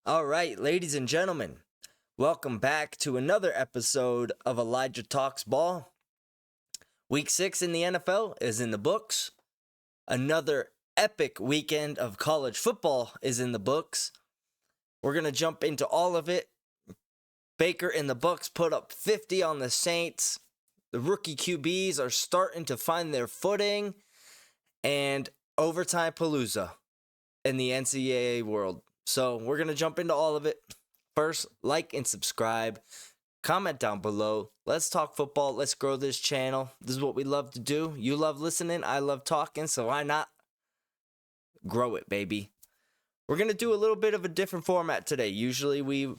All right, ladies and gentlemen, welcome back to another episode of Elijah Talks Ball. Week 6 in the NFL is in the books. Another epic weekend of college football is in the books. We're going to jump into all of it. Baker and the Bucks put up 50 on the Saints. The rookie QBs are starting to find their footing. And overtime palooza in the NCAA world. So we're going to jump into all of it. First, like and subscribe. Comment down below. Let's talk football. Let's grow this channel. This is what we love to do. You love listening. I love talking. So why not grow it, baby? We're going to do a little bit of a different format today. Usually we,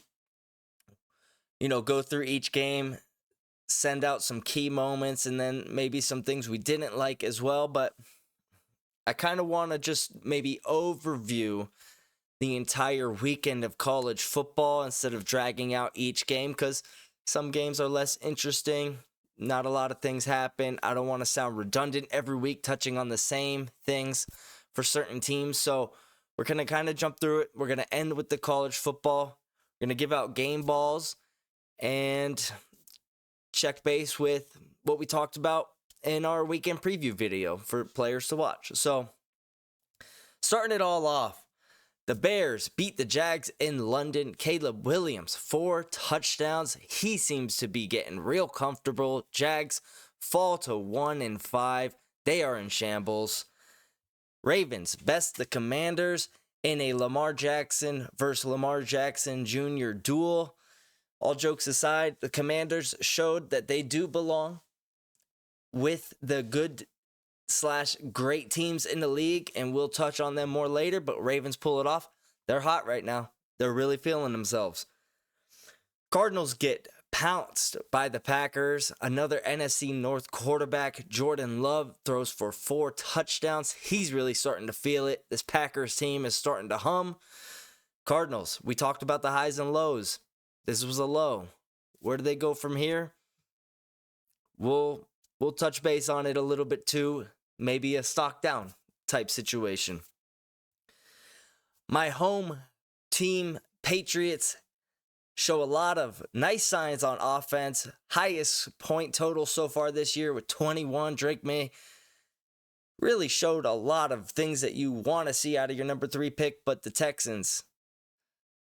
go through each game, send out some key moments, and then maybe some things we didn't like as well. But I kind of want to just maybe overview the entire weekend of college football instead of dragging out each game, because some games are less interesting. Not a lot of things happen. I don't want to sound redundant every week touching on the same things for certain teams. So we're going to kind of jump through it. We're going to end with the college football. We're going to give out game balls and check base with what we talked about in our weekend preview video for players to watch. So starting it all off, the Bears beat the Jags in London. Caleb Williams, 4 touchdowns. He seems to be getting real comfortable. Jags fall to 1-5. They are in shambles. Ravens best the Commanders in a Lamar Jackson versus Lamar Jackson Jr. duel. All jokes aside, the Commanders showed that they do belong with the good/great teams in the league, and we'll touch on them more later, but Ravens pull it off. They're hot right now. They're really feeling themselves. Cardinals get pounced by the Packers. Another NFC North quarterback, Jordan Love, throws for 4 touchdowns. He's really starting to feel it. This Packers team is starting to hum. Cardinals, we talked about the highs and lows. This was a low. Where do they go from here? We'll touch base on it a little bit too. Maybe a stock down type situation. My home team, Patriots, show a lot of nice signs on offense. Highest point total so far this year with 21. Drake May really showed a lot of things that you want to see out of your number 3 pick. But the Texans,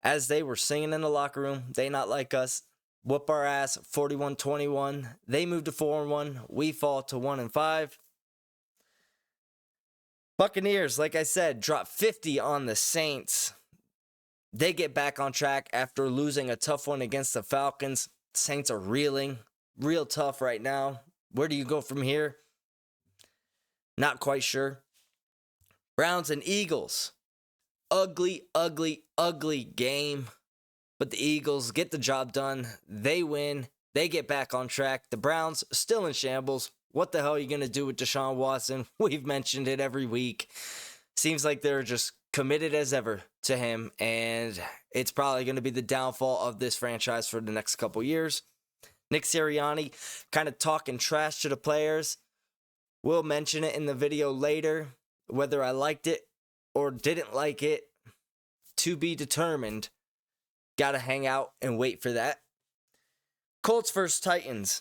as they were singing in the locker room, they not like us. Whoop our ass, 41-21. They move to 4-1. We fall to 1-5. Buccaneers, like I said, drop 50 on the Saints. They get back on track after losing a tough one against the Falcons. Saints are reeling. Real tough right now. Where do you go from here? Not quite sure. Browns and Eagles. Ugly, ugly, ugly game. But the Eagles get the job done. They win. They get back on track. The Browns still in shambles. What the hell are you going to do with Deshaun Watson? We've mentioned it every week. Seems like they're just committed as ever to him. And it's probably going to be the downfall of this franchise for the next couple years. Nick Sirianni kind of talking trash to the players. We'll mention it in the video later. Whether I liked it or didn't like it, to be determined. Got to hang out and wait for that. Colts versus Titans.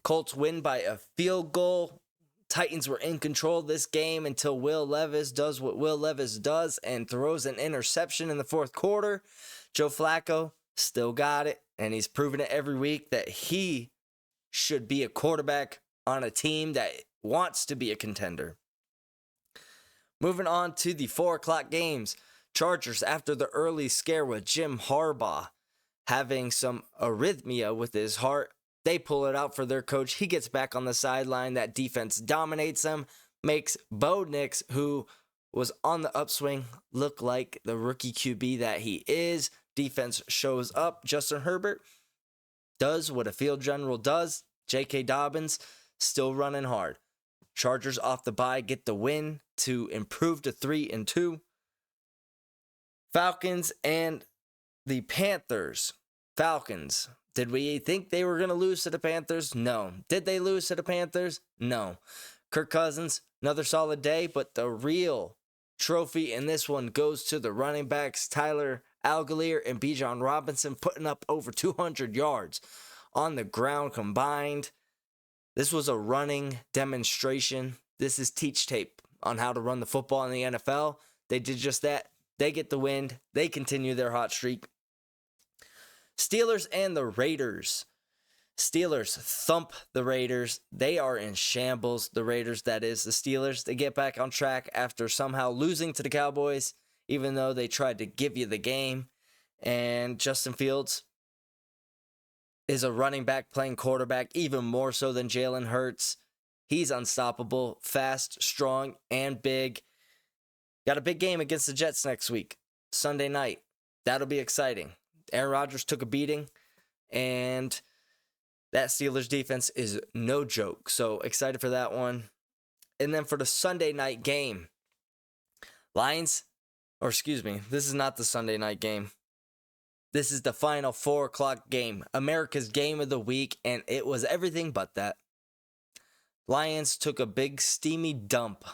Colts win by a field goal. Titans were in control of this game until Will Levis does what Will Levis does and throws an interception in the 4th quarter. Joe Flacco still got it, and he's proven it every week that he should be a quarterback on a team that wants to be a contender. Moving on to the 4 o'clock games. Chargers, after the early scare with Jim Harbaugh having some arrhythmia with his heart, they pull it out for their coach. He gets back on the sideline. That defense dominates them, makes Bo Nix, who was on the upswing, look like the rookie QB that he is. Defense shows up. Justin Herbert does what a field general does. J.K. Dobbins still running hard. Chargers off the bye get the win to improve to 3-2. Falcons and the Panthers. Falcons. Did we think they were going to lose to the Panthers? No. Did they lose to the Panthers? No. Kirk Cousins, another solid day, but the real trophy in this one goes to the running backs. Tyler Algier and Bijan Robinson putting up over 200 yards on the ground combined. This was a running demonstration. This is teach tape on how to run the football in the NFL. They did just that. They get the win. They continue their hot streak. Steelers and the Raiders. Steelers thump the Raiders. They are in shambles. The Raiders, that is. The Steelers, they get back on track after somehow losing to the Cowboys, even though they tried to give you the game. And Justin Fields is a running back playing quarterback, even more so than Jalen Hurts. He's unstoppable, fast, strong, and big. Got a big game against the Jets next week, Sunday night. That'll be exciting. Aaron Rodgers took a beating, and that Steelers defense is no joke. So excited for that one. And then for the Sunday night game, this is not the Sunday night game. This is the final 4 o'clock game, America's game of the week, and it was everything but that. Lions took a big steamy dump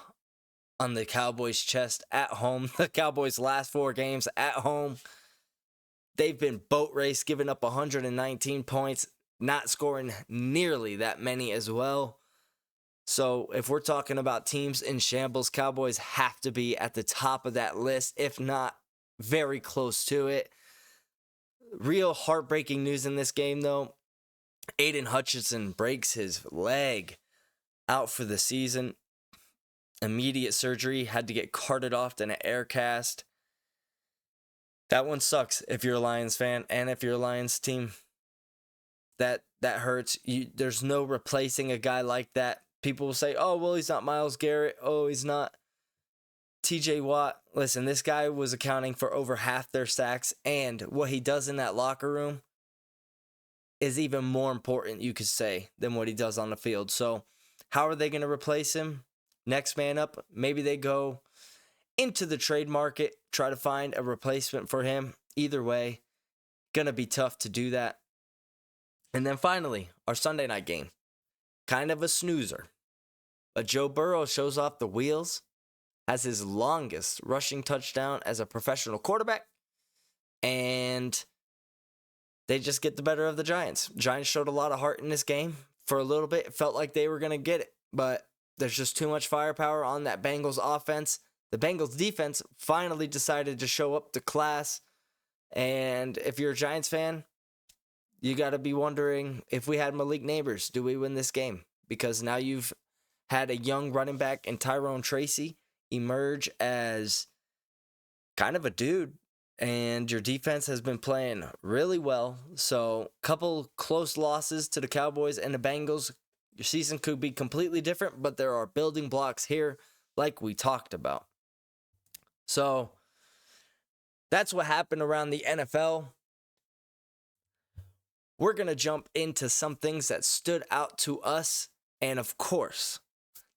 on the Cowboys' chest at home. The Cowboys' last 4 games at home, they've been boat race, giving up 119 points, not scoring nearly that many as well. So if we're talking about teams in shambles, Cowboys have to be at the top of that list, if not very close to it. Real heartbreaking news in this game, though. Aiden Hutchinson breaks his leg, out for the season. Immediate surgery, had to get carted off in an air cast. That one sucks if you're a Lions fan and if you're a Lions team. That hurts. There's no replacing a guy like that. People will say, oh, well, he's not Myles Garrett. Oh, he's not TJ Watt. Listen, this guy was accounting for over half their sacks, and what he does in that locker room is even more important, you could say, than what he does on the field. So how are they going to replace him? Next man up, maybe they go into the trade market, try to find a replacement for him. Either way, going to be tough to do that. And then finally, our Sunday night game. Kind of a snoozer. But Joe Burrow shows off the wheels, has his longest rushing touchdown as a professional quarterback, and they just get the better of the Giants. Giants showed a lot of heart in this game. For a little bit, it felt like they were going to get it, but there's just too much firepower on that Bengals offense. The Bengals defense finally decided to show up to class, and if you're a Giants fan, you got to be wondering, if we had Malik Neighbors, do we win this game? Because now you've had a young running back in Tyrone Tracy emerge as kind of a dude, and your defense has been playing really well. So, couple close losses to the Cowboys and the Bengals. Your season could be completely different, but there are building blocks here like we talked about. So, that's what happened around the NFL. We're going to jump into some things that stood out to us. And of course,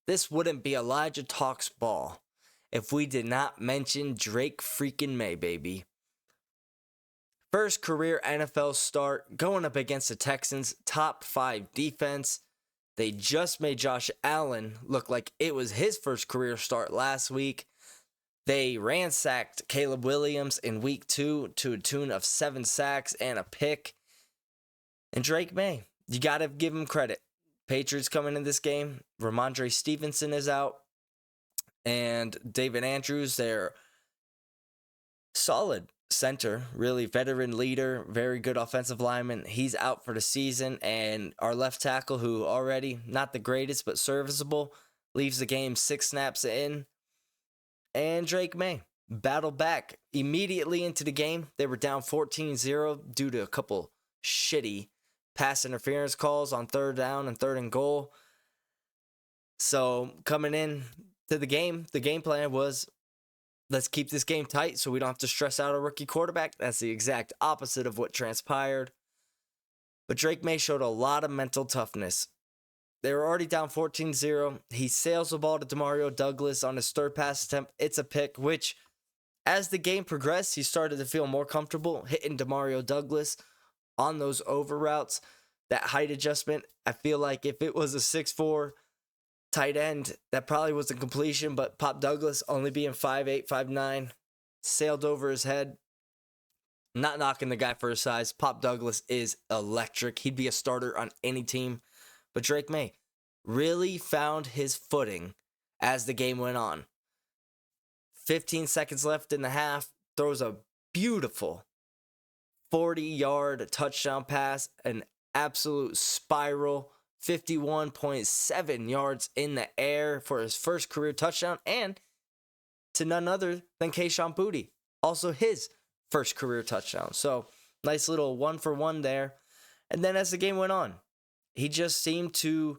this wouldn't be Elijah Talks Ball if we did not mention Drake freaking Maye, baby. First career NFL start going up against the Texans' top 5 defense. They just made Josh Allen look like it was his first career start last week. They ransacked Caleb Williams in week 2 to a tune of 7 sacks and a pick. And Drake Maye, you got to give him credit. Patriots coming in this game. Ramondre Stevenson is out. And David Andrews, their solid center, really veteran leader, very good offensive lineman. He's out for the season. And our left tackle, who already not the greatest but serviceable, leaves the game 6 snaps in. And Drake Maye battled back immediately into the game. They were down 14-0 due to a couple shitty pass interference calls on 3rd down and 3rd and goal. So coming in to the game plan was, let's keep this game tight so we don't have to stress out a rookie quarterback. That's the exact opposite of what transpired. But Drake Maye showed a lot of mental toughness. They were already down 14-0. He sails the ball to Demario Douglas on his 3rd pass attempt. It's a pick, which as the game progressed, he started to feel more comfortable hitting Demario Douglas on those over routes. That height adjustment, I feel like if it was a 6'4" tight end, that probably was a completion, but Pop Douglas, only being 5'8", 5'9", sailed over his head. Not knocking the guy for his size. Pop Douglas is electric. He'd be a starter on any team. But Drake Maye really found his footing as the game went on. 15 seconds left in the half, throws a beautiful 40-yard touchdown pass, an absolute spiral, 51.7 yards in the air for his first career touchdown, and to none other than Kayshon Boutte, also his first career touchdown. So nice little 1-for-1 there. And then as the game went on, he just seemed to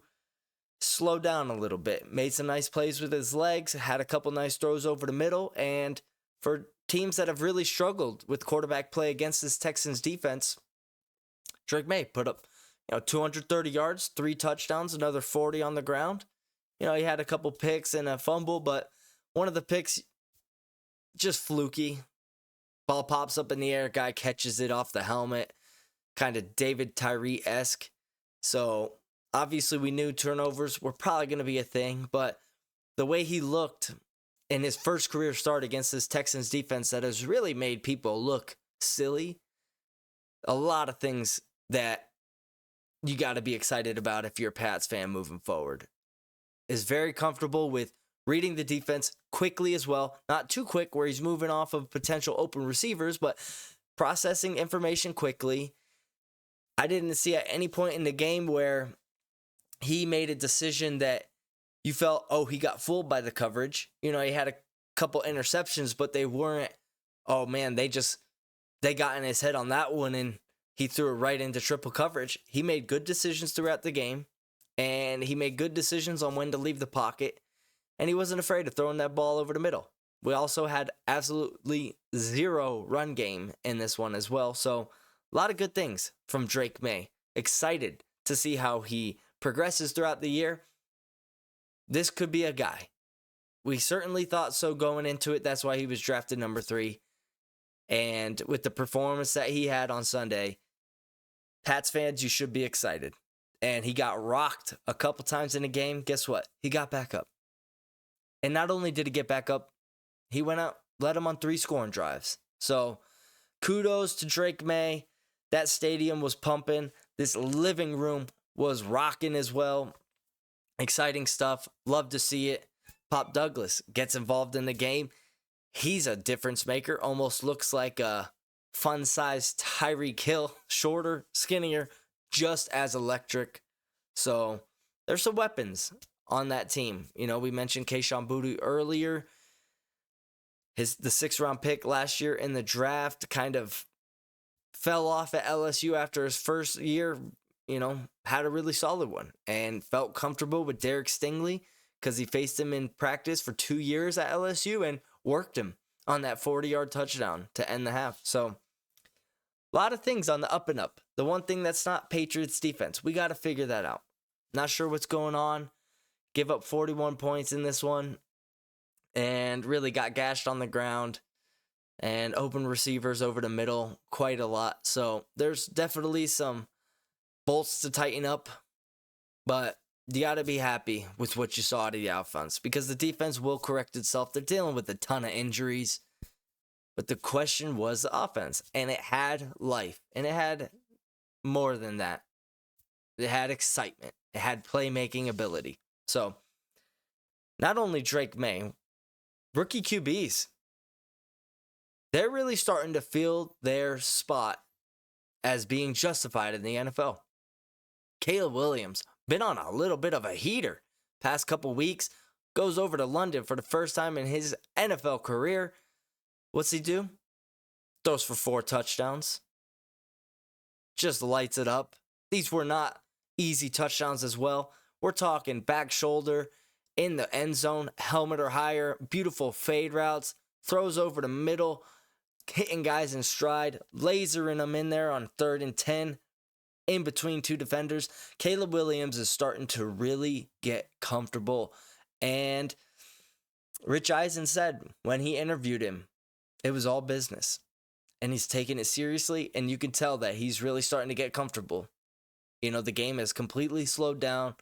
slow down a little bit, made some nice plays with his legs, had a couple nice throws over the middle, and for teams that have really struggled with quarterback play against this Texans defense, Drake Maye put up 230 yards, 3 touchdowns, another 40 on the ground. He had a couple picks and a fumble, but one of the picks just fluky. Ball pops up in the air, guy catches it off the helmet, kind of David Tyree-esque. So obviously we knew turnovers were probably going to be a thing, but the way he looked in his first career start against this Texans defense that has really made people look silly, a lot of things that you got to be excited about if you're a Pats fan moving forward. Is very comfortable with reading the defense quickly as well. Not too quick where he's moving off of potential open receivers, but processing information quickly. I didn't see at any point in the game where he made a decision that you felt, he got fooled by the coverage. He had a couple interceptions, but they weren't, oh man, they got in his head on that one and he threw it right into triple coverage. He made good decisions throughout the game, and he made good decisions on when to leave the pocket, and he wasn't afraid of throwing that ball over the middle. We also had absolutely zero run game in this one as well, so a lot of good things from Drake Maye. Excited to see how he progresses throughout the year. This could be a guy. We certainly thought so going into it. That's why he was drafted number 3. And with the performance that he had on Sunday, Pats fans, you should be excited. And he got rocked a couple times in the game. Guess what? He got back up. And not only did he get back up, he went out, led him on 3 scoring drives. So kudos to Drake Maye. That stadium was pumping. This living room was rocking as well. Exciting stuff. Love to see it. Pop Douglas gets involved in the game. He's a difference maker. Almost looks like a fun-sized Tyreek Hill. Shorter, skinnier, just as electric. So there's some weapons on that team. We mentioned Kayshon Boutte earlier. The 6th-round pick last year in the draft kind of fell off at LSU after his first year. Had a really solid one and felt comfortable with Derek Stingley because he faced him in practice for 2 years at LSU and worked him on that 40-yard touchdown to end the half. So a lot of things on the up and up. The one thing that's not Patriots defense, we got to figure that out. Not sure what's going on. Give up 41 points in this one and really got gashed on the ground and open receivers over the middle quite a lot. So there's definitely some bolts to tighten up, but you got to be happy with what you saw out of the offense because the defense will correct itself. They're dealing with a ton of injuries, but the question was the offense, and it had life, and it had more than that. It had excitement. It had playmaking ability. So not only Drake Maye, rookie QBs, they're really starting to feel their spot as being justified in the NFL. Caleb Williams, been on a little bit of a heater past couple weeks, goes over to London for the first time in his NFL career. What's he do? Throws for 4 touchdowns. Just lights it up. These were not easy touchdowns as well. We're talking back shoulder, in the end zone, helmet or higher, beautiful fade routes, throws over the middle, hitting guys in stride, lasering them in there on 3rd and 10, in between 2 defenders. Caleb Williams is starting to really get comfortable. And Rich Eisen said when he interviewed him, it was all business. And he's taking it seriously, and you can tell that he's really starting to get comfortable. The game has completely slowed down,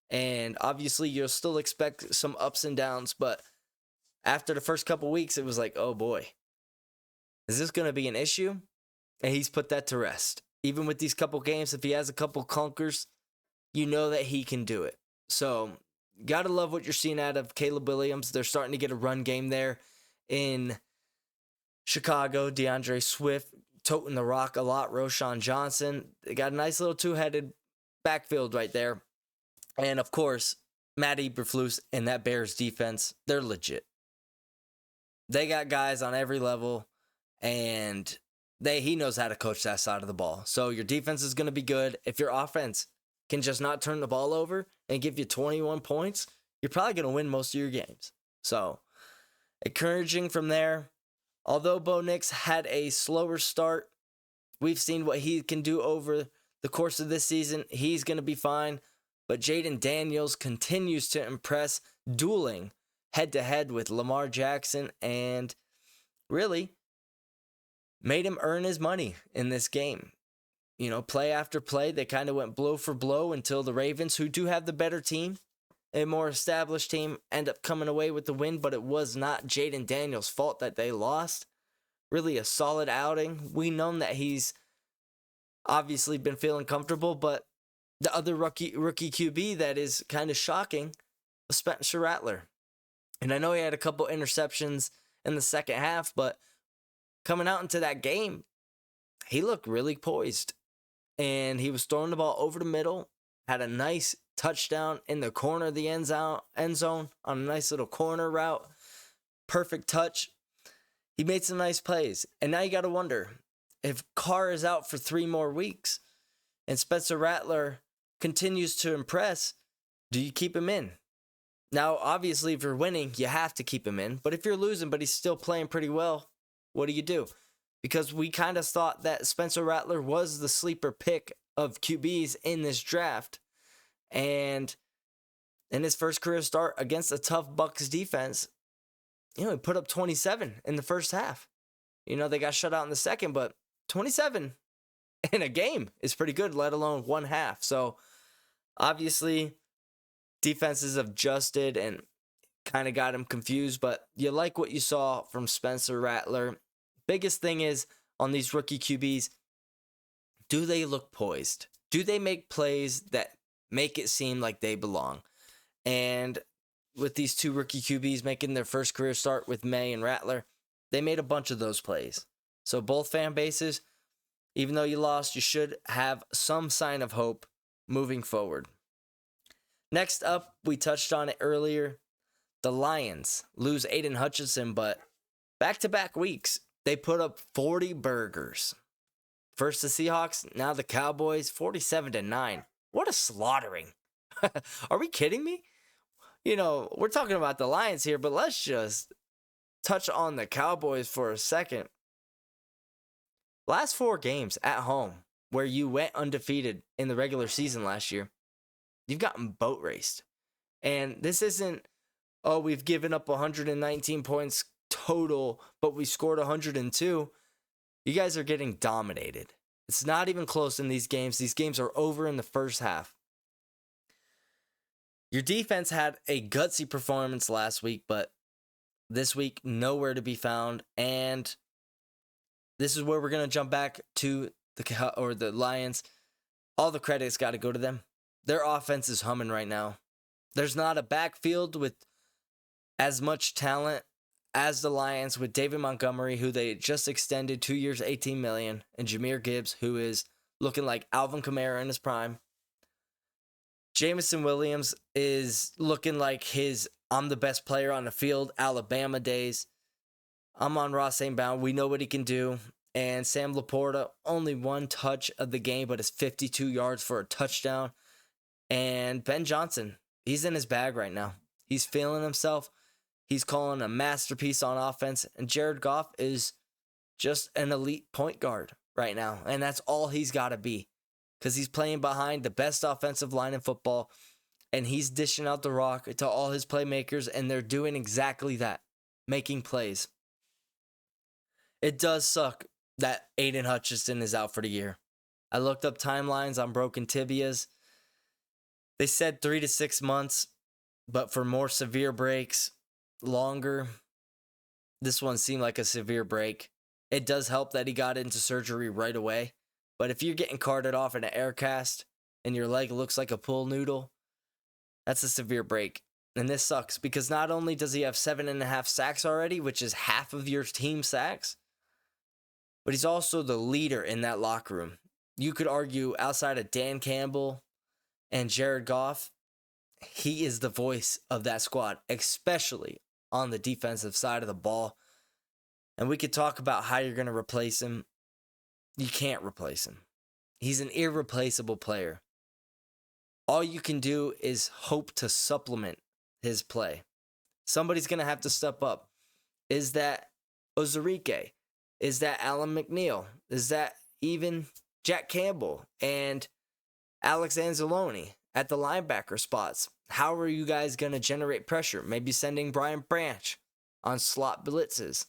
and obviously you'll still expect some ups and downs, but after the first couple weeks, it was like, oh boy, is this going to be an issue? and he's put that to rest. Even with these couple games, if he has a couple clunkers, you know that he can do it. So, gotta love what you're seeing out of Caleb Williams. They're starting to get a run game there in Chicago. DeAndre Swift toting the rock a lot. Roshan Johnson. They got a nice little two-headed backfield right there. And, of course, Matt Eberflus and that Bears defense, they're legit. They got guys on every level, and he knows how to coach that side of the ball. So your defense is going to be good. If your offense can just not turn the ball over and give you 21 points, you're probably going to win most of your games. So, encouraging from there. Although Bo Nix had a slower start, we've seen what he can do over the course of this season. He's going to be fine. But Jaden Daniels continues to impress, dueling head-to-head with Lamar Jackson, and really made him earn his money in this game. You know, play after play, they kind of went blow for blow until the Ravens, who do have the better team, a more established team, end up coming away with the win, but it was not Jaden Daniels' fault that they lost. Really a solid outing. We know that he's obviously been feeling comfortable, but the other rookie QB that is kind of shocking was Spencer Rattler. And I know he had a couple interceptions in the second half, but coming out into that game, he looked really poised. And he was throwing the ball over the middle, had a nice touchdown in the corner of the end zone on a nice little corner route. Perfect touch. He made some nice plays. And now you got to wonder, if Carr is out for 3 more weeks and Spencer Rattler continues to impress, do you keep him in? Now, obviously, if you're winning, you have to keep him in. But if you're losing, but he's still playing pretty well, what do? Because we kind of thought that Spencer Rattler was the sleeper pick of QBs in this draft. And in his first career start against a tough Bucs defense, he put up 27 in the first half. They got shut out in the second, but 27 in a game is pretty good, let alone one half. So, obviously, defenses have adjusted and kind of got him confused, but you like what you saw from Spencer Rattler. Biggest thing is, on these rookie QBs, do they look poised? Do they make plays that make it seem like they belong? And with these 2 rookie QBs making their first career start with Maye and Rattler, they made a bunch of those plays. So both fan bases, even though you lost, you should have some sign of hope moving forward. Next up, we touched on it earlier, the Lions lose Aiden Hutchinson, but back-to-back weeks, they put up 40 burgers. First the Seahawks, now the Cowboys, 47-9. What a slaughtering. Are we kidding me? We're talking about the Lions here, but let's just touch on the Cowboys for a second. Last 4 games at home where you went undefeated in the regular season last year, you've gotten boat raced. And this isn't, we've given up 119 points total, but we scored 102. You guys are getting dominated. It's not even close in these games. These games are over in the first half. Your defense had a gutsy performance last week, but this week, nowhere to be found. And this is where we're going to jump back to the Lions. All the credit's got to go to them. Their offense is humming right now. There's not a backfield with as much talent as the Lions, with David Montgomery, who they just extended 2 years, $18 million, and Jahmyr Gibbs, who is looking like Alvin Kamara in his prime. Jameson Williams is looking like his I'm the best player on the field Alabama days. Amon-Ra St. Brown, we know what he can do. And Sam Laporta, only 1 touch of the game, but it's 52 yards for a touchdown. And Ben Johnson, he's in his bag right now. He's feeling himself. He's calling a masterpiece on offense. And Jared Goff is just an elite point guard right now. And that's all he's got to be. Because he's playing behind the best offensive line in football. And he's dishing out the rock to all his playmakers. And they're doing exactly that. Making plays. It does suck that Aiden Hutchinson is out for the year. I looked up timelines on broken tibias. They said 3 to 6 months. But for more severe breaks, longer. This one seemed like a severe break. It does help that he got into surgery right away. But if you're getting carted off in an air cast and your leg looks like a pool noodle, that's a severe break. And this sucks because not only does he have 7.5 sacks already, which is half of your team sacks, but he's also the leader in that locker room. You could argue outside of Dan Campbell and Jared Goff, he is the voice of that squad, especially on the defensive side of the ball. And we could talk about how you're going to replace him. You can't replace him. He's an irreplaceable player. All you can do is hope to supplement his play. Somebody's going to have to step up. Is that Ozarike? Is that Alan McNeil? Is that even Jack Campbell and Alex Anzalone at the linebacker spots? How are you guys going to generate pressure? Maybe sending Brian Branch on slot blitzes.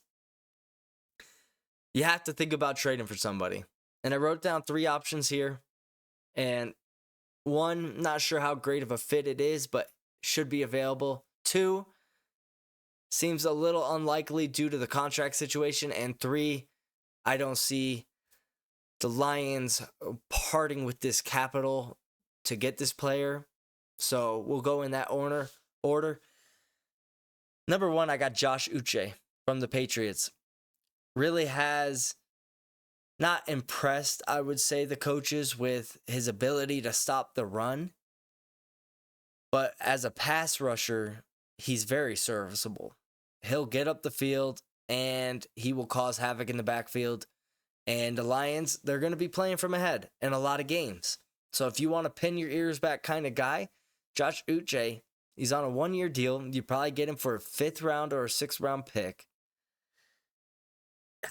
You have to think about trading for somebody. And I wrote down 3 options here. And 1, not sure how great of a fit it is, but should be available. 2, seems a little unlikely due to the contract situation. And 3, I don't see the Lions parting with this capital to get this player. So we'll go in that order. Number 1, I got Josh Uche from the Patriots. Really has not impressed, I would say, the coaches with his ability to stop the run. But as a pass rusher, he's very serviceable. He'll get up the field and he will cause havoc in the backfield. And the Lions, they're going to be playing from ahead in a lot of games. So if you want to pin your ears back kind of guy, Josh Uche, he's on a 1-year deal. You probably get him for a 5th round or a 6th round pick.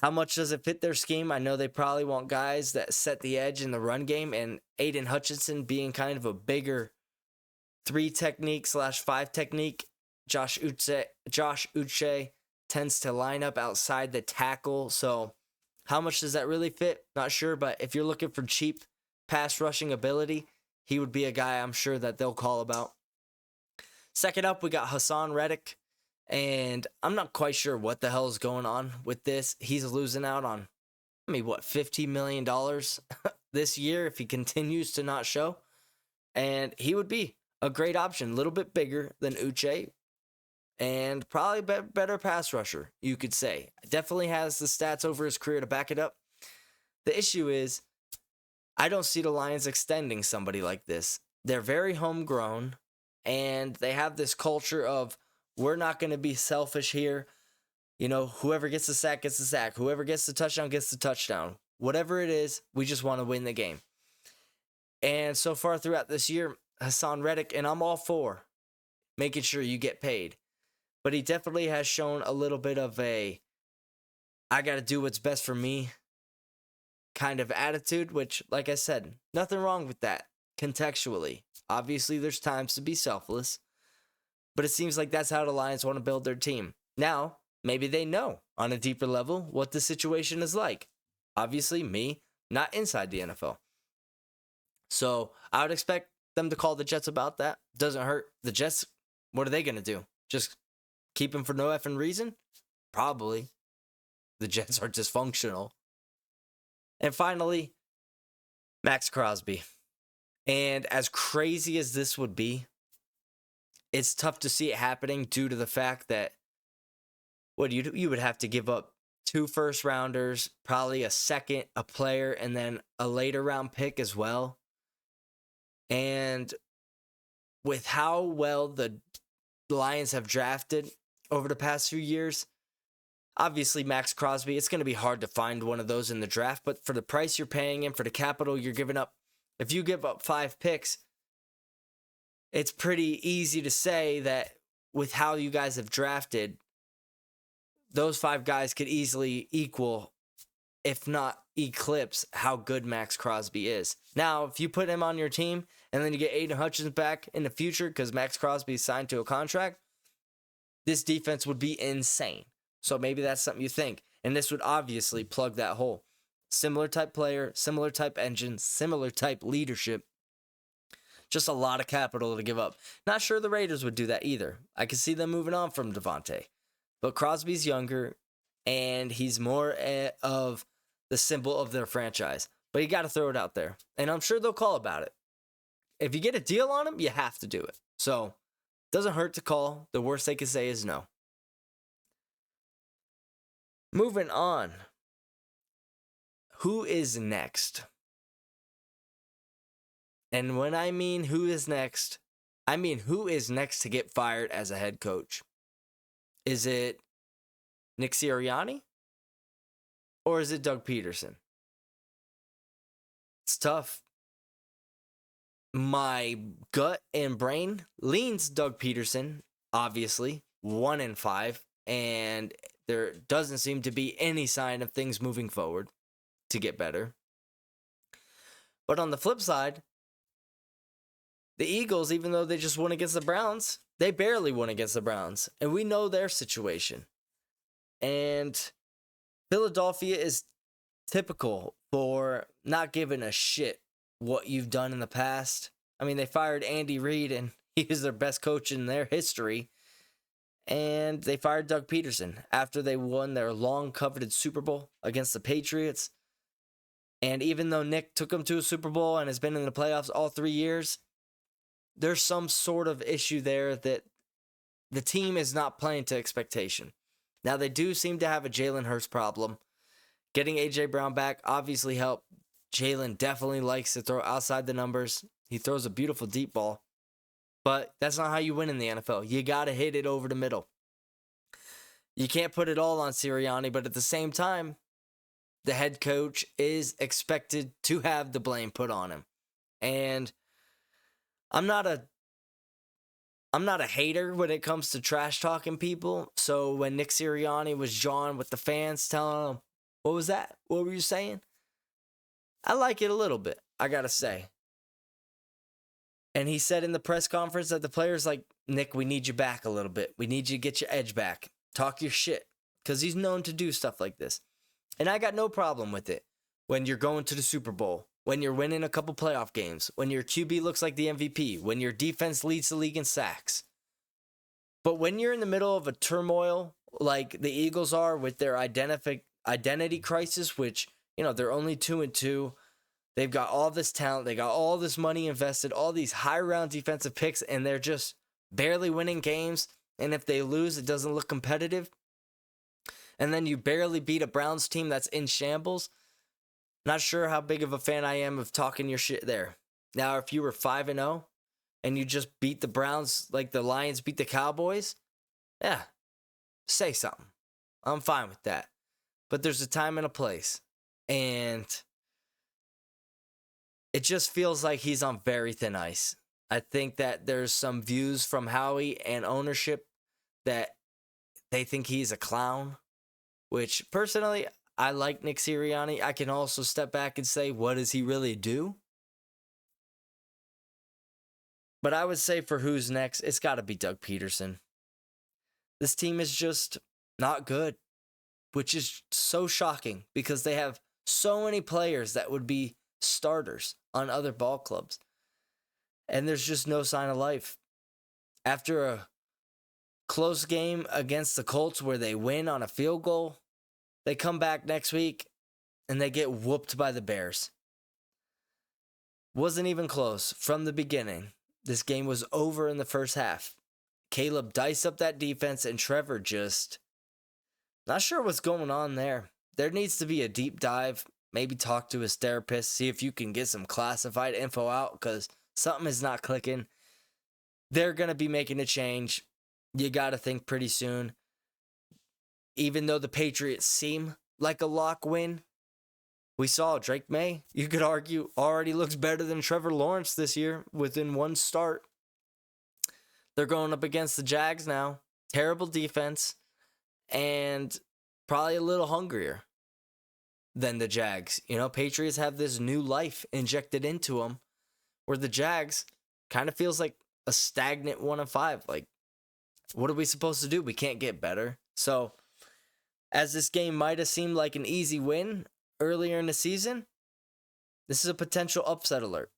How much does it fit their scheme? I know they probably want guys that set the edge in the run game, and Aiden Hutchinson being kind of a bigger 3 technique / 5 technique. Josh Uche tends to line up outside the tackle. So how much does that really fit? Not sure, but if you're looking for cheap pass rushing ability, he would be a guy I'm sure that they'll call about. Second up, we got Hassan Reddick. And I'm not quite sure what the hell is going on with this. He's losing out on, $50 million this year if he continues to not show. And he would be a great option, a little bit bigger than Uche, and probably better pass rusher, you could say. Definitely has the stats over his career to back it up. The issue is, I don't see the Lions extending somebody like this. They're very homegrown, and they have this culture of, we're not going to be selfish here. You know, whoever gets the sack gets the sack. Whoever gets the touchdown gets the touchdown. Whatever it is, we just want to win the game. And so far throughout this year, Hassan Reddick, and I'm all for making sure you get paid. But he definitely has shown a little bit of I got to do what's best for me kind of attitude, which, like I said, nothing wrong with that contextually. Obviously, there's times to be selfless. But it seems like that's how the Lions want to build their team. Now, maybe they know on a deeper level what the situation is like. Obviously, me, not inside the NFL. So I would expect them to call the Jets about that. Doesn't hurt. The Jets, what are they going to do? Just keep him for no effing reason? Probably. The Jets are dysfunctional. And finally, Max Crosby. And as crazy as this would be, it's tough to see it happening due to the fact that you would have to give up 2 first-rounders, probably a second, a player, and then a later round pick as well. And with how well the Lions have drafted over the past few years, obviously Max Crosby, it's going to be hard to find one of those in the draft, but for the price you're paying him, for the capital you're giving up, if you give up 5 picks, it's pretty easy to say that with how you guys have drafted, those 5 guys could easily equal, if not eclipse, how good Max Crosby is. Now, if you put him on your team and then you get Aiden Hutchinson back in the future because Max Crosby is signed to a contract, this defense would be insane. So maybe that's something you think. And this would obviously plug that hole. Similar type player, similar type engine, similar type leadership. Just a lot of capital to give up. Not sure the Raiders would do that either. I could see them moving on from Devontae. But Crosby's younger. and he's more of the symbol of their franchise. But you got to throw it out there, and I'm sure they'll call about it. If you get a deal on him, you have to do it. So, doesn't hurt to call. The worst they can say is no. Moving on. Who is next? And when I mean who is next, I mean who is next to get fired as a head coach. Is it Nick Sirianni? Or is it Doug Peterson? It's tough. My gut and brain leans Doug Peterson, obviously, 1-5, and there doesn't seem to be any sign of things moving forward to get better. But on the flip side, the Eagles, even though they just won against the Browns, they barely won against the Browns, and we know their situation. And Philadelphia is typical for not giving a shit what you've done in the past. I mean, they fired Andy Reid, and he is their best coach in their history. And they fired Doug Peterson after they won their long-coveted Super Bowl against the Patriots. And even though Nick took them to a Super Bowl and has been in the playoffs all 3 years, there's some sort of issue there that the team is not playing to expectation. Now, they do seem to have a Jalen Hurts problem. Getting A.J. Brown back obviously helped. Jalen definitely likes to throw outside the numbers. He throws a beautiful deep ball. But that's not how you win in the NFL. You got to hit it over the middle. You can't put it all on Sirianni, but at the same time, the head coach is expected to have the blame put on him. And I'm not a hater when it comes to trash talking people. So when Nick Sirianni was jawing with the fans, telling them, what was that? What were you saying? I like it a little bit, I got to say. And he said in the press conference that the players like, Nick, we need you back a little bit. We need you to get your edge back. Talk your shit. Because he's known to do stuff like this. And I got no problem with it. When you're going to the Super Bowl, when you're winning a couple playoff games, when your QB looks like the MVP, when your defense leads the league in sacks. But when you're in the middle of a turmoil like the Eagles are with their identity crisis, which, you know, they're only 2-2. They've got all this talent. They got all this money invested, all these high-round defensive picks, and they're just barely winning games. And if they lose, it doesn't look competitive. And then you barely beat a Browns team that's in shambles. Not sure how big of a fan I am of talking your shit there. Now, if you were 5-0 and you just beat the Browns like the Lions beat the Cowboys, yeah, say something. I'm fine with that. But there's a time and a place. And it just feels like he's on very thin ice. I think that there's some views from Howie and ownership that they think he's a clown, which personally, I like Nick Sirianni. I can also step back and say, what does he really do? But I would say for who's next, it's got to be Doug Peterson. This team is just not good, which is so shocking because they have so many players that would be starters on other ball clubs. And there's just no sign of life. After a close game against the Colts where they win on a field goal, they come back next week and they get whooped by the Bears. Wasn't even close from the beginning. This game was over in the first half. Caleb diced up that defense and Trevor just not sure what's going on there. There needs to be a deep dive. Maybe talk to his therapist. See if you can get some classified info out because something is not clicking. They're going to be making a change. You got to think pretty soon. Even though the Patriots seem like a lock win, we saw Drake May, you could argue, already looks better than Trevor Lawrence this year within one start. They're going up against the Jags now. Terrible defense and probably a little hungrier than the Jags. You know, Patriots have this new life injected into them where the Jags kind of feels like a stagnant 1-5. Like, what are we supposed to do? We can't get better. So, as this game might have seemed like an easy win earlier in the season, this is a potential upset alert.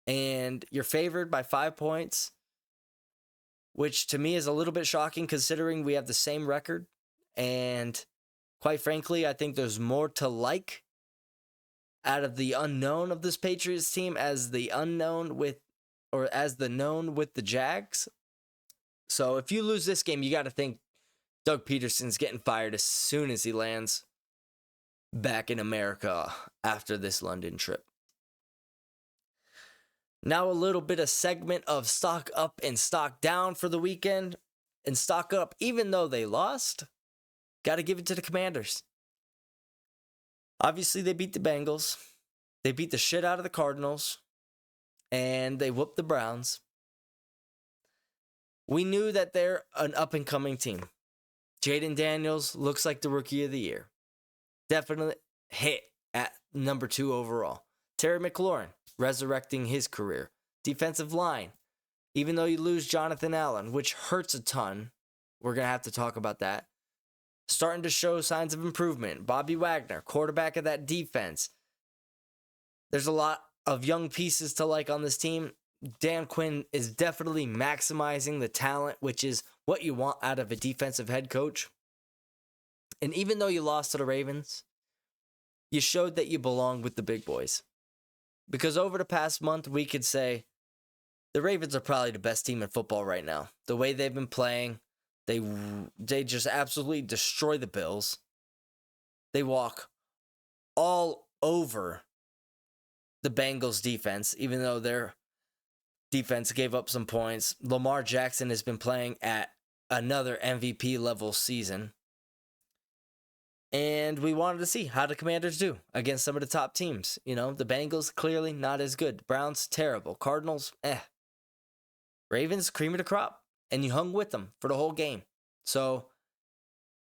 And you're favored by 5 points, which to me is a little bit shocking considering we have the same record. And Quite frankly, I think there's more to like out of the unknown of this Patriots team as the known with the Jags. So if you lose this game, you got to think Doug Peterson's getting fired as soon as he lands back in America after this London trip. Now a little bit of segment of stock up and stock down for the weekend. And stock up, even though they lost, got to give it to the Commanders. Obviously, they beat the Bengals. They beat the shit out of the Cardinals. And they whooped the Browns. We knew that they're an up-and-coming team. Jaden Daniels looks like the rookie of the year. Definitely hit at number 2 overall. Terry McLaurin, resurrecting his career. Defensive line, even though you lose Jonathan Allen, which hurts a ton, we're going to have to talk about that. Starting to show signs of improvement. Bobby Wagner, quarterback of that defense. There's a lot of young pieces to like on this team. Dan Quinn is definitely maximizing the talent, which is what you want out of a defensive head coach. And even though you lost to the Ravens, you showed that you belong with the big boys. Because over the past month, we could say the Ravens are probably the best team in football right now. The way they've been playing, they just absolutely destroy the Bills. They walk all over the Bengals defense, even though their defense gave up some points. Lamar Jackson has been playing at another MVP level season. And we wanted to see how the Commanders do against some of the top teams. You know, the Bengals, clearly not as good. Browns, terrible. Cardinals, Ravens, cream of the crop. And you hung with them for the whole game. So,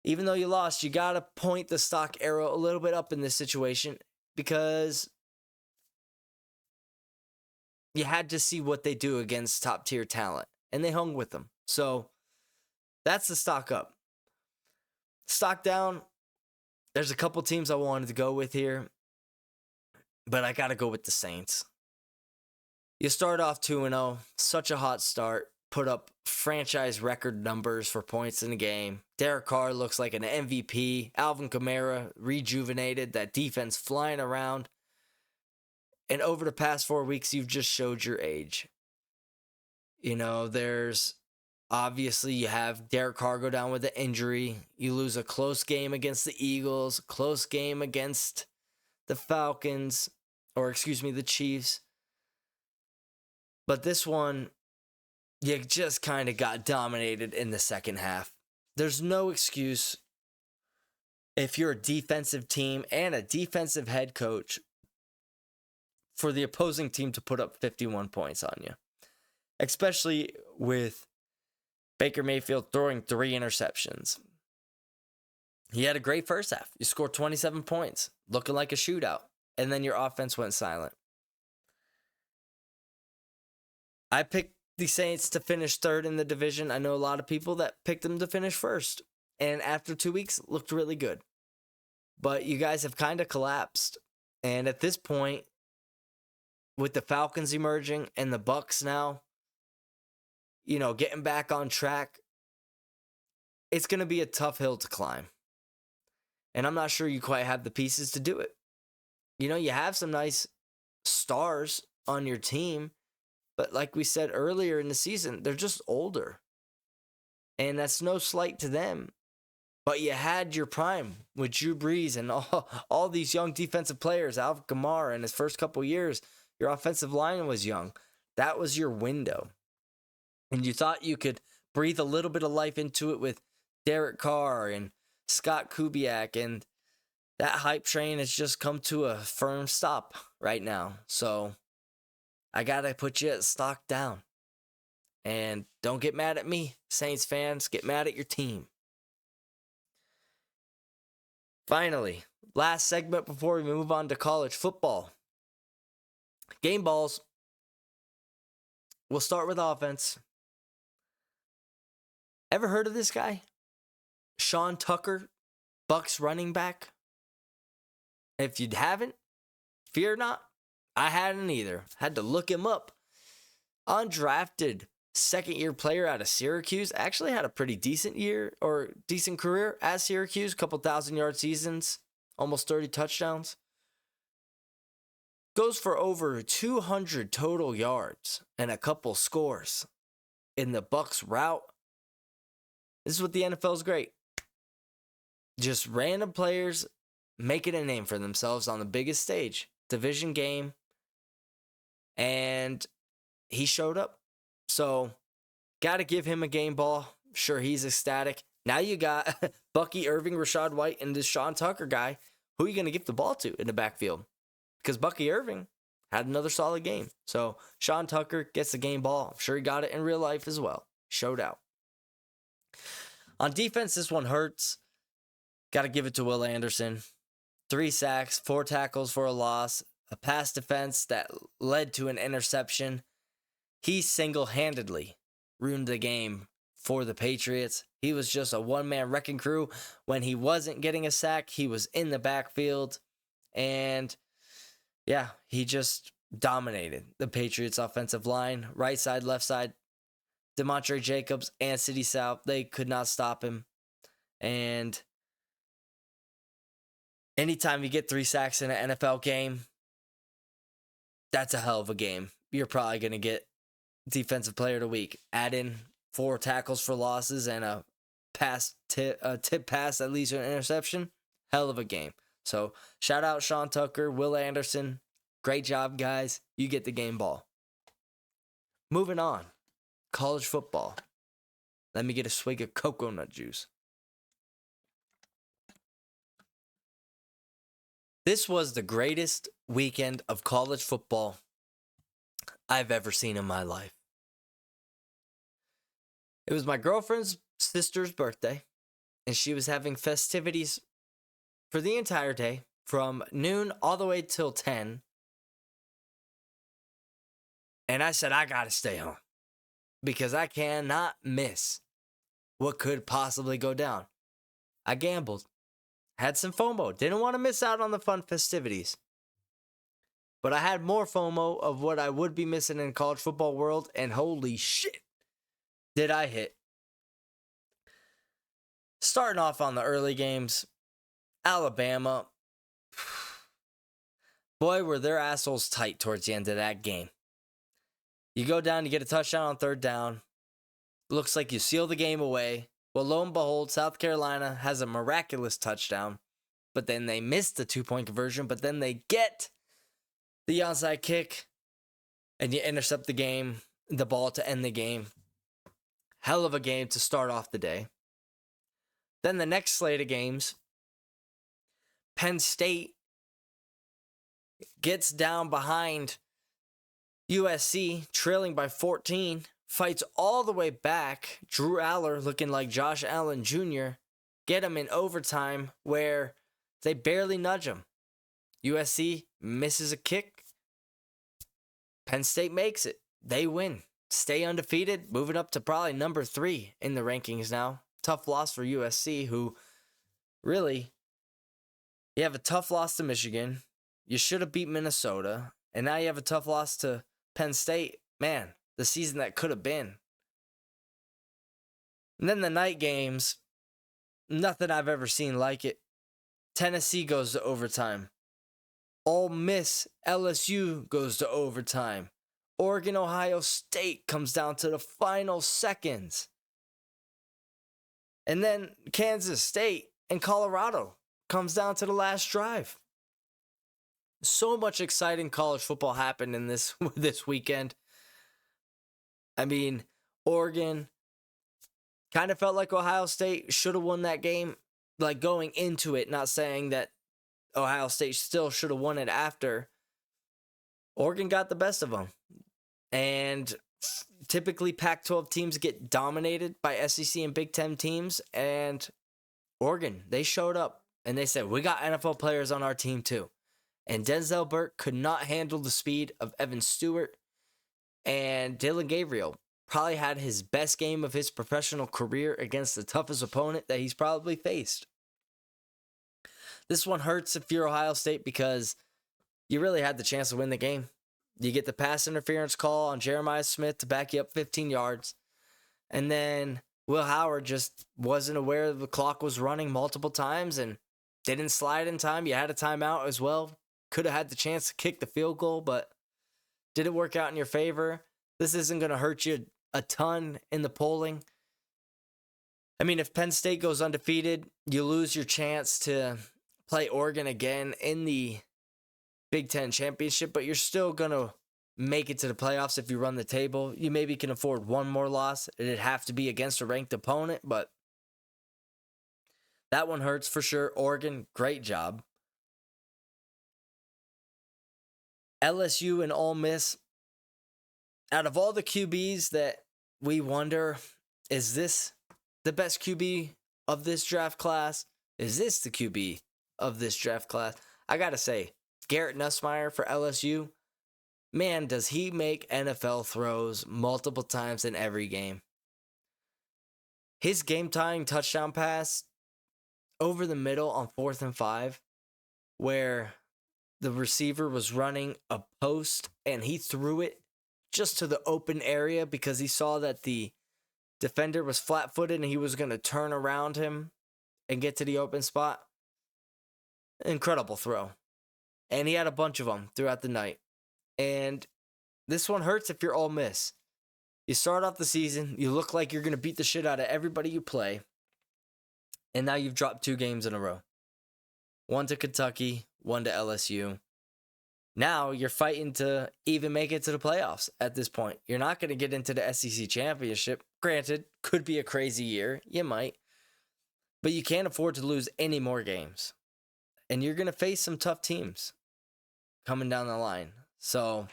even though you lost, you got to point the stock arrow a little bit up in this situation because you had to see what they do against top-tier talent. And they hung with them. So, that's the stock up. Stock down. There's a couple teams I wanted to go with here, but I got to go with the Saints. You start off 2-0, such a hot start, put up franchise record numbers for points in the game. Derek Carr looks like an MVP. Alvin Kamara rejuvenated, that defense flying around. And over the past 4 weeks, you've just showed your age. You know, obviously, you have Derek Carr go down with an injury. You lose a close game against the Eagles, close game against the Falcons, the Chiefs. But this one, you just kind of got dominated in the second half. There's no excuse if you're a defensive team and a defensive head coach for the opposing team to put up 51 points on you, especially with Baker Mayfield throwing 3 interceptions. He had a great first half. You scored 27 points, looking like a shootout. And then your offense went silent. I picked the Saints to finish 3rd in the division. I know a lot of people that picked them to finish 1st. And after 2 weeks, looked really good. But you guys have kind of collapsed. And at this point, with the Falcons emerging and the Bucs now, you know, getting back on track, it's going to be a tough hill to climb. And I'm not sure you quite have the pieces to do it. You know, you have some nice stars on your team, but like we said earlier in the season, they're just older. And that's no slight to them. But you had your prime with Drew Brees and all these young defensive players. Alvin Kamara in his first couple years, your offensive line was young. That was your window. And you thought you could breathe a little bit of life into it with Derek Carr and Scott Kubiak. And that hype train has just come to a firm stop right now. So I got to put you at stock down. And don't get mad at me, Saints fans. Get mad at your team. Finally, last segment before we move on to college football. Game balls. We'll start with offense. Ever heard of this guy? Sean Tucker, Bucks running back? If you haven't, fear not. I hadn't either. Had to look him up. Undrafted second-year player out of Syracuse. Actually had a pretty decent year or decent career at Syracuse. Couple 1,000-yard seasons, almost 30 touchdowns. Goes for over 200 total yards and a couple scores in the Bucs route. This is what the NFL is great. Just random players making a name for themselves on the biggest stage. Division game. And he showed up. So, got to give him a game ball. Sure, he's ecstatic. Now you got Bucky Irving, Rashad White, and this Sean Tucker guy. Who are you going to give the ball to in the backfield? Because Bucky Irving had another solid game. So, Sean Tucker gets the game ball. I'm sure he got it in real life as well. Showed out. On defense, this one hurts. Got to give it to Will Anderson. 3 sacks, 4 tackles for a loss, a pass defense that led to an interception. He single-handedly ruined the game for the Patriots. He was just a one-man wrecking crew. When he wasn't getting a sack, he was in the backfield. And, yeah, he just dominated the Patriots' offensive line. Right side, left side. DeMontre Jacobs and City South, they could not stop him. And anytime you get 3 sacks in an NFL game, that's a hell of a game. You're probably going to get Defensive Player of the Week. Add in 4 tackles for losses and a tip pass that leads to an interception. Hell of a game. So, shout out Sean Tucker, Will Anderson. Great job, guys. You get the game ball. Moving on. College football. Let me get a swig of coconut juice. This was the greatest weekend of college football I've ever seen in my life. It was my girlfriend's sister's birthday, and she was having festivities for the entire day, from noon all the way till 10. And I said, I gotta stay home, because I cannot miss what could possibly go down. I gambled. Had some FOMO. Didn't want to miss out on the fun festivities. But I had more FOMO of what I would be missing in college football world, and holy shit, did I hit. Starting off on the early games, Alabama. Boy, were their assholes tight towards the end of that game. You go down, you get a touchdown on 3rd down. Looks like you seal the game away. Well, lo and behold, South Carolina has a miraculous touchdown, but then they miss the 2-point conversion, but then they get the onside kick, and you intercept the ball to end the game. Hell of a game to start off the day. Then the next slate of games, Penn State gets down behind USC, trailing by 14. Fights all the way back. Drew Aller, looking like Josh Allen Jr., get him in overtime where they barely nudge him. USC misses a kick. Penn State makes it. They win. Stay undefeated, moving up to probably number 3 in the rankings now. Tough loss for USC, who really, you have a tough loss to Michigan. You should have beat Minnesota. And now you have a tough loss to Penn State. Man, the season that could have been. And then the night games, nothing I've ever seen like it. Tennessee goes to overtime. Ole Miss, LSU goes to overtime. Oregon, Ohio State comes down to the final seconds. And then Kansas State and Colorado comes down to the last drive. So much exciting college football happened in this weekend. I mean, Oregon kind of felt like Ohio State should have won that game, like going into it, not saying that Ohio State still should have won it after. Oregon got the best of them. And typically Pac-12 teams get dominated by SEC and Big Ten teams. And Oregon, they showed up and they said, we got NFL players on our team too. And Denzel Burke could not handle the speed of Evan Stewart. And Dylan Gabriel probably had his best game of his professional career against the toughest opponent that he's probably faced. This one hurts if you're Ohio State because you really had the chance to win the game. You get the pass interference call on Jeremiah Smith to back you up 15 yards. And then Will Howard just wasn't aware the clock was running multiple times and didn't slide in time. You had a timeout as well. Could have had the chance to kick the field goal, but didn't work out in your favor. This isn't going to hurt you a ton in the polling. I mean, if Penn State goes undefeated, you lose your chance to play Oregon again in the Big Ten championship, but you're still going to make it to the playoffs if you run the table. You maybe can afford one more loss. It'd have to be against a ranked opponent, but that one hurts for sure. Oregon, great job. LSU and Ole Miss, out of all the QBs that we wonder, is this the best QB of this draft class? Is this the QB of this draft class? I got to say, Garrett Nussmeier for LSU, man, does he make NFL throws multiple times in every game. His game-tying touchdown pass over the middle on 4th and 5, where the receiver was running a post and he threw it just to the open area because he saw that the defender was flat-footed and he was going to turn around him and get to the open spot. Incredible throw. And he had a bunch of them throughout the night. And this one hurts if you're Ole Miss. You start off the season, you look like you're going to beat the shit out of everybody you play, and now you've dropped 2 games in a row. One to Kentucky, one to LSU. Now you're fighting to even make it to the playoffs at this point. You're not going to get into the SEC championship. Granted, could be a crazy year. You might. But you can't afford to lose any more games. And you're going to face some tough teams coming down the line. So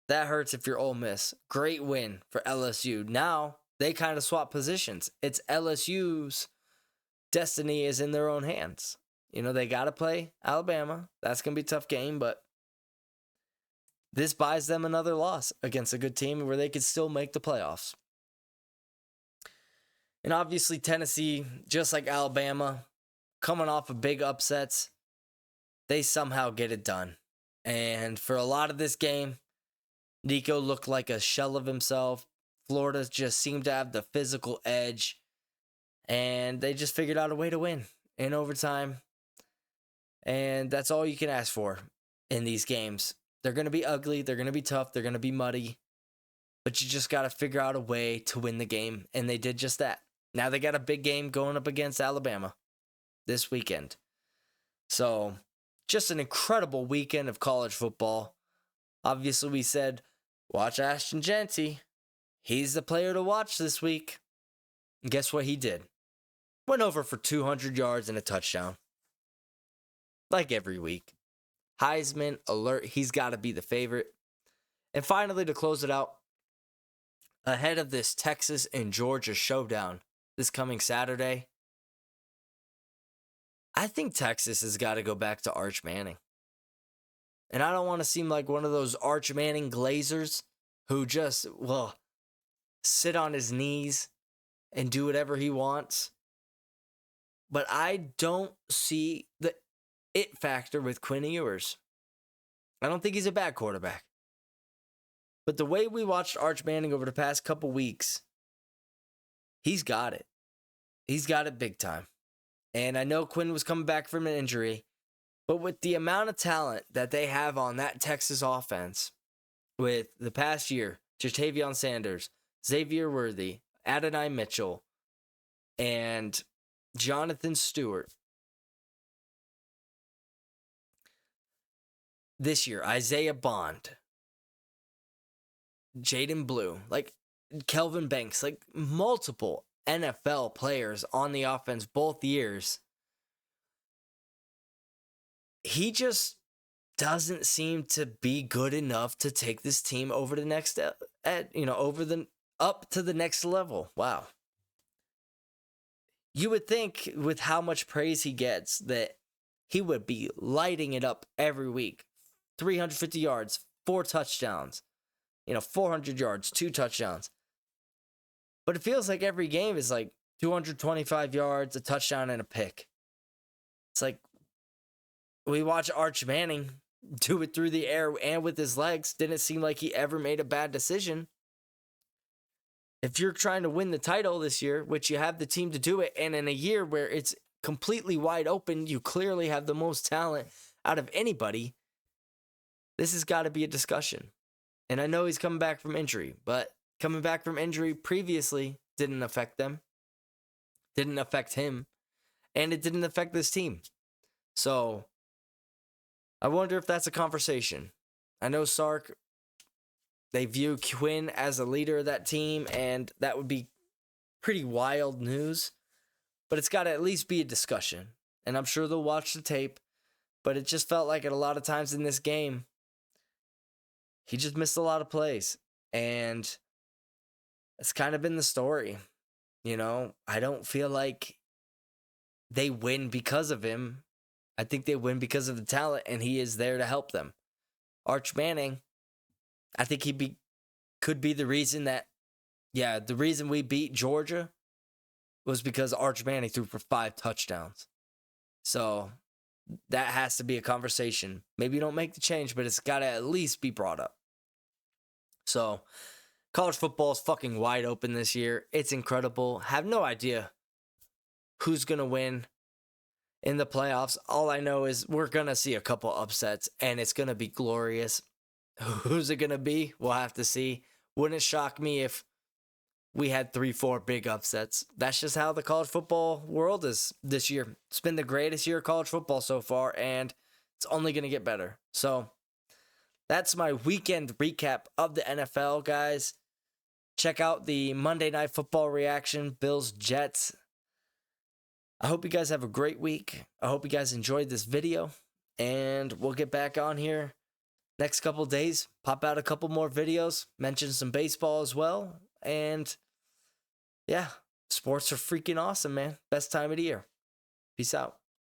that hurts if you're Ole Miss. Great win for LSU. Now they kind of swap positions. It's LSU's destiny is in their own hands. You know, they got to play Alabama. That's going to be a tough game, but this buys them another loss against a good team where they could still make the playoffs. And obviously Tennessee, just like Alabama, coming off of big upsets, they somehow get it done. And for a lot of this game, Nico looked like a shell of himself. Florida just seemed to have the physical edge. And they just figured out a way to win in overtime. And that's all you can ask for in these games. They're going to be ugly. They're going to be tough. They're going to be muddy. But you just got to figure out a way to win the game. And they did just that. Now they got a big game going up against Alabama this weekend. So just an incredible weekend of college football. Obviously, we said, watch Ashton Jeanty. He's the player to watch this week. And guess what he did? Went over for 200 yards and a touchdown. Like every week. Heisman alert. He's got to be the favorite. And finally, to close it out, ahead of this Texas and Georgia showdown this coming Saturday, I think Texas has got to go back to Arch Manning. And I don't want to seem like one of those Arch Manning glazers who just, sit on his knees and do whatever he wants. But I don't see the it factor with Quinn Ewers. I don't think he's a bad quarterback. But the way we watched Arch Manning over the past couple weeks, he's got it. He's got it big time. And I know Quinn was coming back from an injury, but with the amount of talent that they have on that Texas offense, with the past year, Jatavion Sanders, Xavier Worthy, Adonai Mitchell, and Jonathan Stewart. This year, Isaiah Bond, Jaden Blue, like Kelvin Banks, like multiple NFL players on the offense both years. He just doesn't seem to be good enough to take this team over the next up to the next level. Wow. You would think with how much praise he gets that he would be lighting it up every week. 350 yards, 4 touchdowns, 400 yards, 2 touchdowns. But it feels like every game is like 225 yards, a touchdown, and a pick. It's like we watch Arch Manning do it through the air and with his legs. Didn't seem like he ever made a bad decision. If you're trying to win the title this year, which you have the team to do it, and in a year where it's completely wide open, you clearly have the most talent out of anybody, this has got to be a discussion. And I know he's coming back from injury, but coming back from injury previously didn't affect them, didn't affect him, and it didn't affect this team. So I wonder if that's a conversation. I know Sark, they view Quinn as a leader of that team, and that would be pretty wild news. But it's got to at least be a discussion. And I'm sure they'll watch the tape. But it just felt like at a lot of times in this game, he just missed a lot of plays. And it's kind of been the story. You know, I don't feel like they win because of him. I think they win because of the talent, and he is there to help them. Arch Manning, I think could be the reason that, the reason we beat Georgia was because Arch Manning threw for 5 touchdowns. So that has to be a conversation. Maybe you don't make the change, but it's got to at least be brought up. So college football is fucking wide open this year. It's incredible. Have no idea who's going to win in the playoffs. All I know is we're going to see a couple upsets, and it's going to be glorious. Who's it going to be? We'll have to see. Wouldn't it shock me if we had 3-4 big upsets? That's just how the college football world is this year. It's been the greatest year of college football so far, and it's only going to get better. So that's my weekend recap of the NFL, guys. Check out the Monday Night Football reaction, Bills-Jets. I hope you guys have a great week. I hope you guys enjoyed this video, and we'll get back on here next couple days. Pop out a couple more videos, mention some baseball as well, and yeah, sports are freaking awesome, man. Best time of the year. Peace out.